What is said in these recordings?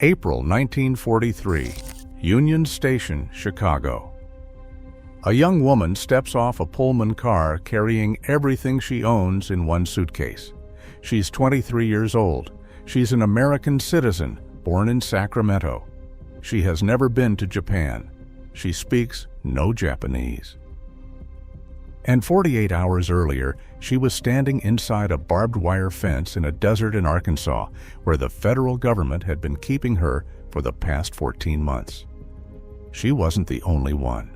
April 1943, Union Station, Chicago. A young woman steps off a Pullman car carrying everything she owns in one suitcase. She's 23 years old. She's an American citizen, born in Sacramento. She has never been to Japan. She speaks no Japanese. And 48 hours earlier, she was standing inside a barbed wire fence in a desert in Arkansas, where the federal government had been keeping her for the past 14 months. She wasn't the only one.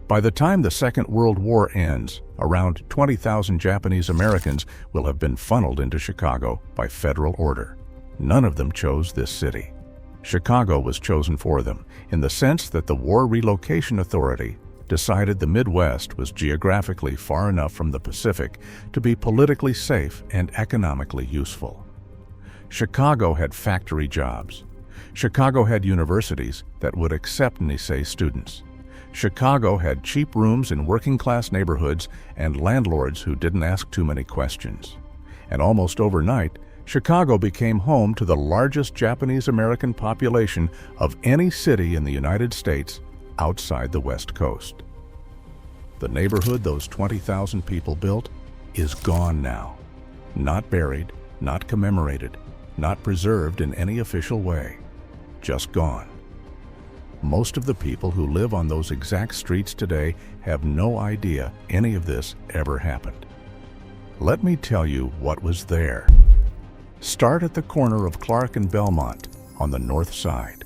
By the time the Second World War ends, around 20,000 Japanese Americans will have been funneled into Chicago by federal order. None of them chose this city. Chicago was chosen for them, in the sense that the War Relocation Authority decided the Midwest was geographically far enough from the Pacific to be politically safe and economically useful. Chicago had factory jobs. Chicago had universities that would accept Nisei students. Chicago had cheap rooms in working-class neighborhoods and landlords who didn't ask too many questions. And almost overnight, Chicago became home to the largest Japanese-American population of any city in the United States outside the West Coast. The neighborhood those 20,000 people built is gone now. Not buried, not commemorated, not preserved in any official way. Just gone. Most of the people who live on those exact streets today have no idea any of this ever happened. Let me tell you what was there. Start at the corner of Clark and Belmont on the north side.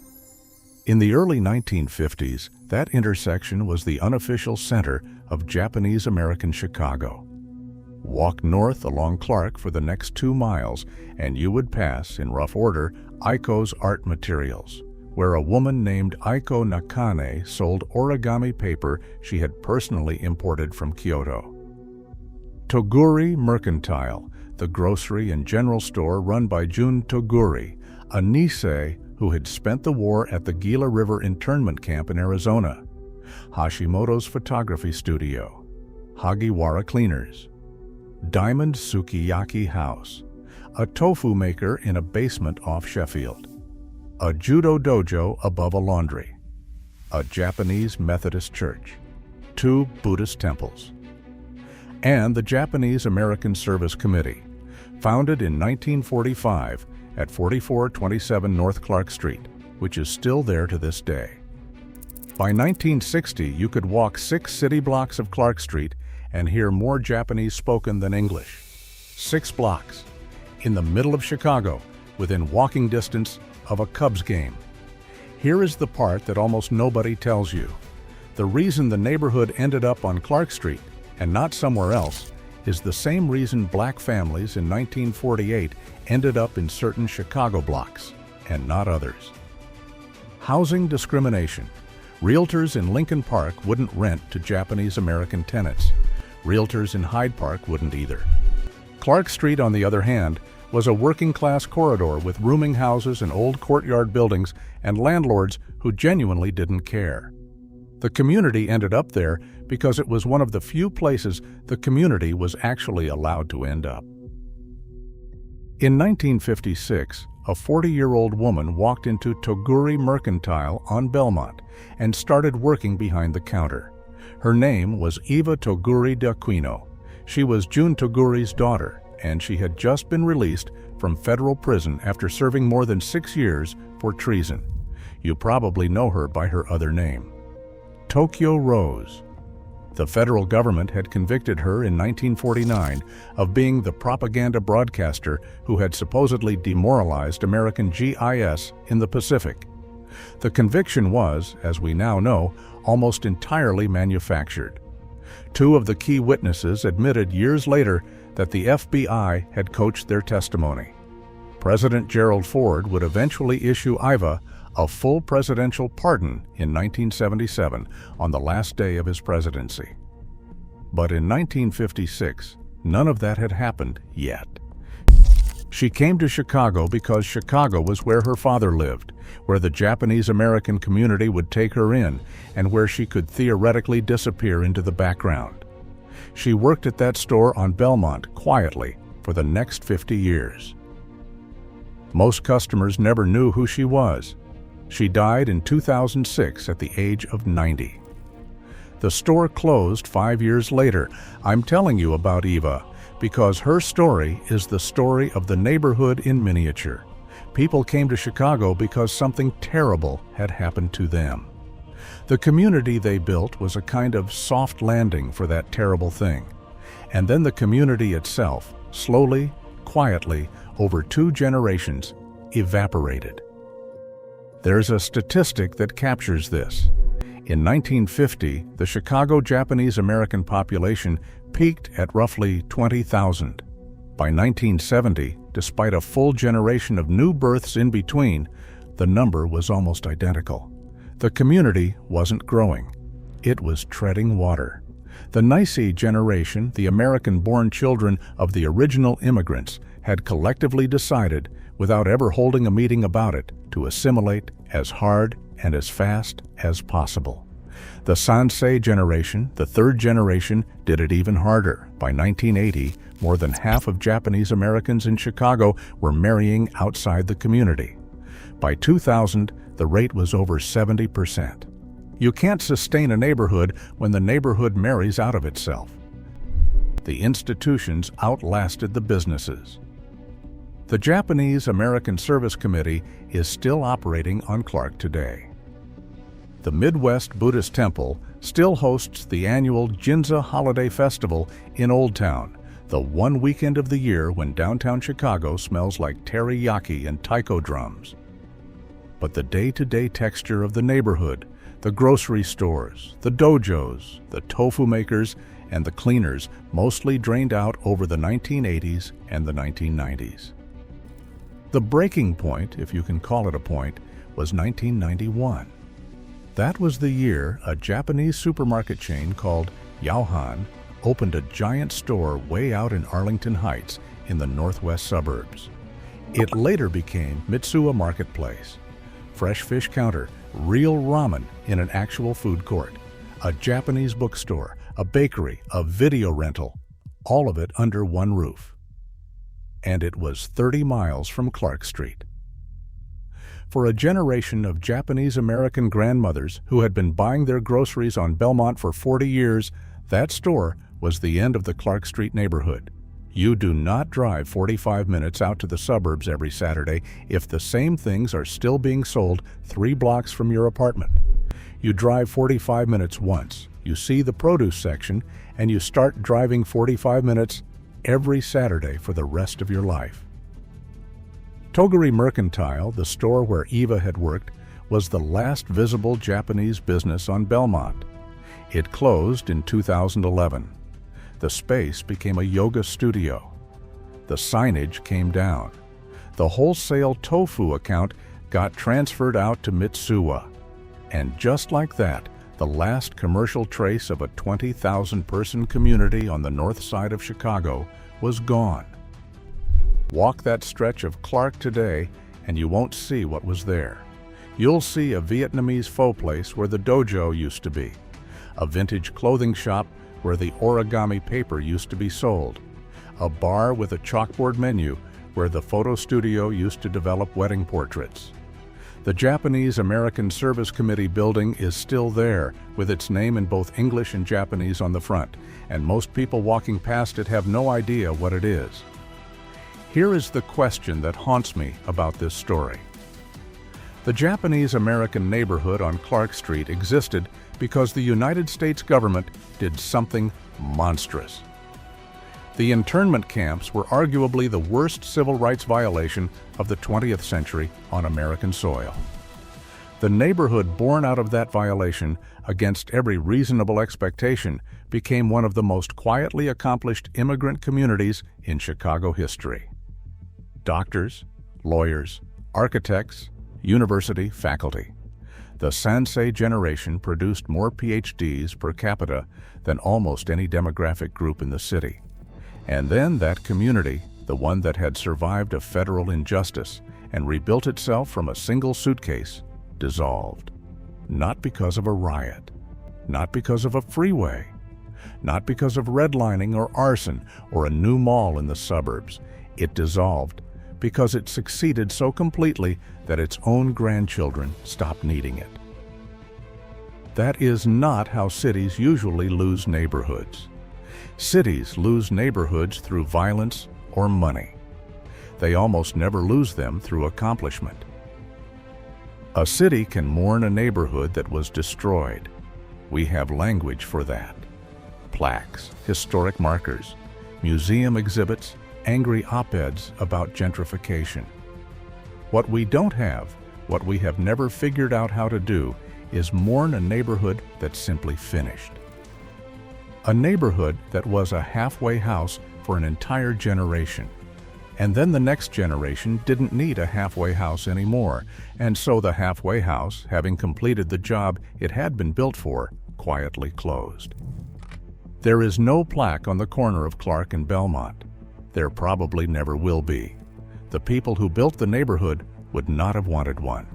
In the early 1950s, that intersection was the unofficial center of Japanese-American Chicago. Walk north along Clark for the next 2 miles, and you would pass, in rough order, Aiko's Art Materials, where a woman named Aiko Nakane sold origami paper she had personally imported from Kyoto. Toguri Mercantile, the grocery and general store run by Jun Toguri, a Nisei who had spent the war at the Gila River internment camp in Arizona. Hashimoto's photography studio. Hagiwara Cleaners. Diamond Sukiyaki House, a tofu maker in a basement off Sheffield. A judo dojo above a laundry, a Japanese Methodist church, 2 Buddhist temples, and the Japanese American Service Committee, founded in 1945 at 4427 North Clark Street, which is still there to this day. By 1960, you could walk 6 city blocks of Clark Street and hear more Japanese spoken than English. 6 blocks, in the middle of Chicago, within walking distance of a Cubs game. Here is the part that almost nobody tells you. The reason the neighborhood ended up on Clark Street and not somewhere else is the same reason black families in 1948 ended up in certain Chicago blocks and not others. Housing discrimination. Realtors in Lincoln Park wouldn't rent to Japanese American tenants. Realtors in Hyde Park wouldn't either. Clark Street, on the other hand, was a working-class corridor with rooming houses and old courtyard buildings and landlords who genuinely didn't care. The community ended up there because it was one of the few places the community was actually allowed to end up. In 1956, a 40-year-old woman walked into Toguri Mercantile on Belmont and started working behind the counter. Her name was Eva Toguri d'Aquino. She was Jun Toguri's daughter, and she had just been released from federal prison after serving more than 6 years for treason. You probably know her by her other name, Tokyo Rose. The federal government had convicted her in 1949 of being the propaganda broadcaster who had supposedly demoralized American GIS in the Pacific. The conviction was, as we now know, almost entirely manufactured. 2 of the key witnesses admitted years later that the FBI had coached their testimony. President Gerald Ford would eventually issue Iva a full presidential pardon in 1977 on the last day of his presidency. But in 1956, none of that had happened yet. She came to Chicago because Chicago was where her father lived, where the Japanese American community would take her in, and where she could theoretically disappear into the background. She worked at that store on Belmont quietly for the next 50 years. Most customers never knew who she was. She died in 2006 at the age of 90. The store closed 5 years later. I'm telling you about Eva because her story is the story of the neighborhood in miniature. People came to Chicago because something terrible had happened to them. The community they built was a kind of soft landing for that terrible thing. And then the community itself, slowly, quietly, over 2 generations, evaporated. There's a statistic that captures this. In 1950, the Chicago Japanese-American population peaked at roughly 20,000. By 1970, despite a full generation of new births in between, the number was almost identical. The community wasn't growing. It was treading water. The Nicey generation, the American-born children of the original immigrants, had collectively decided, without ever holding a meeting about it, to assimilate as hard and as fast as possible. The Sansei generation, the 3rd generation, did it even harder. By 1980, more than half of Japanese Americans in Chicago were marrying outside the community. By 2000, the rate was over 70%. You can't sustain a neighborhood when the neighborhood marries out of itself. The institutions outlasted the businesses. The Japanese-American Service Committee is still operating on Clark today. The Midwest Buddhist Temple still hosts the annual Ginza Holiday Festival in Old Town, the one weekend of the year when downtown Chicago smells like teriyaki and taiko drums. But the day-to-day texture of the neighborhood, the grocery stores, the dojos, the tofu makers, and the cleaners mostly drained out over the 1980s and the 1990s. The breaking point, if you can call it a point, was 1991. That was the year a Japanese supermarket chain called Yaohan opened a giant store way out in Arlington Heights in the northwest suburbs. It later became Mitsuwa Marketplace. Fresh fish counter, real ramen in an actual food court, a Japanese bookstore, a bakery, a video rental, all of it under one roof. And it was 30 miles from Clark Street. For a generation of Japanese-American grandmothers who had been buying their groceries on Belmont for 40 years, that store was the end of the Clark Street neighborhood. You do not drive 45 minutes out to the suburbs every Saturday if the same things are still being sold 3 blocks from your apartment. You drive 45 minutes once, you see the produce section, and you start driving 45 minutes every Saturday for the rest of your life. Toguri Mercantile, the store where Eva had worked, was the last visible Japanese business on Belmont. It closed in 2011. The space became a yoga studio. The signage came down. The wholesale tofu account got transferred out to Mitsuwa. And just like that, the last commercial trace of a 20,000-person community on the north side of Chicago was gone. Walk that stretch of Clark today and you won't see what was there. You'll see a Vietnamese pho place where the dojo used to be, a vintage clothing shop where the origami paper used to be sold, a bar with a chalkboard menu where the photo studio used to develop wedding portraits. The Japanese-American Service Committee building is still there, with its name in both English and Japanese on the front, and most people walking past it have no idea what it is. Here is the question that haunts me about this story. The Japanese-American neighborhood on Clark Street existed because the United States government did something monstrous. The internment camps were arguably the worst civil rights violation of the 20th century on American soil. The neighborhood born out of that violation, against every reasonable expectation, became one of the most quietly accomplished immigrant communities in Chicago history. Doctors, lawyers, architects, university faculty. The Sansei generation produced more PhDs per capita than almost any demographic group in the city. And then that community, the one that had survived a federal injustice and rebuilt itself from a single suitcase, dissolved. Not because of a riot, not because of a freeway, not because of redlining or arson or a new mall in the suburbs. It dissolved because it succeeded so completely that its own grandchildren stopped needing it. That is not how cities usually lose neighborhoods. Cities lose neighborhoods through violence or money. They almost never lose them through accomplishment. A city can mourn a neighborhood that was destroyed. We have language for that. Plaques, historic markers, museum exhibits, angry op-eds about gentrification. What we don't have, what we have never figured out how to do, is mourn a neighborhood that's simply finished. A neighborhood that was a halfway house for an entire generation. And then the next generation didn't need a halfway house anymore, and so the halfway house, having completed the job it had been built for, quietly closed. There is no plaque on the corner of Clark and Belmont. There probably never will be. The people who built the neighborhood would not have wanted one.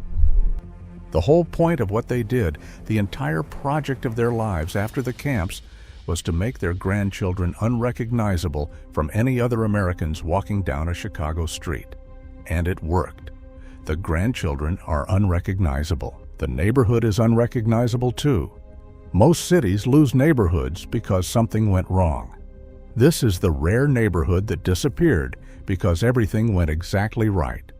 The whole point of what they did, the entire project of their lives after the camps, was to make their grandchildren unrecognizable from any other Americans walking down a Chicago street. And it worked. The grandchildren are unrecognizable. The neighborhood is unrecognizable too. Most cities lose neighborhoods because something went wrong. This is the rare neighborhood that disappeared because everything went exactly right.